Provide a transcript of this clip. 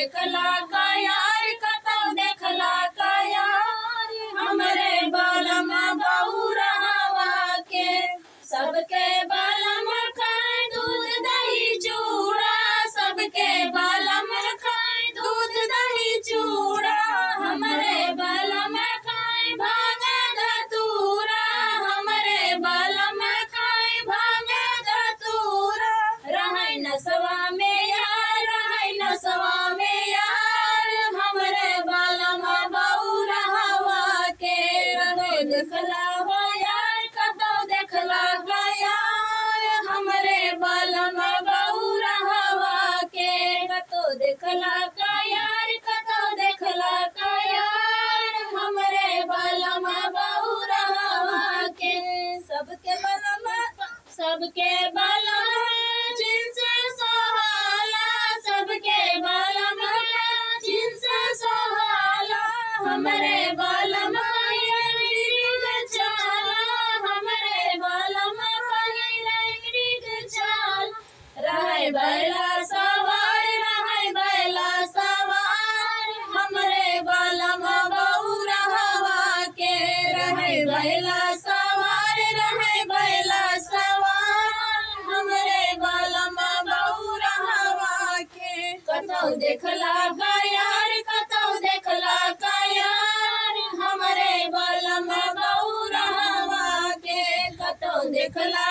देखला का यार कतो देखला का यार हमरे बालमा बहुरावा के सबके बालम खाए दूध दही चूड़ा सबके बालम खाए दूध दही चूड़ा हमरे बालम खाए भांगा धतूरा हमरे बालम खाए भांगा धतूरा रहै नसवा में यार रहै नसवा में यार हमरे बालम बहुरावा के रहे देखला हो यार कतो देखला का यार हमरे बालम बहुरावा के कतो देखला का यार कतो देखला का यार हमरे बालम बहुरावा के सबके बालम जिनसे सोहाला सबके बालम जिनसे सोहाला हमरे बालम मृग चाला हमरे बालम मृग चाल रहै बैला सवार रहै बैला सवार हमरे बालम बहुरावा के रहै बैला सवार रहै बैला सवार हमरे बालम बहुरावा के कतो देखला का यार कतो देखला का यार हमरे बालम बहुरावा के कतो देखला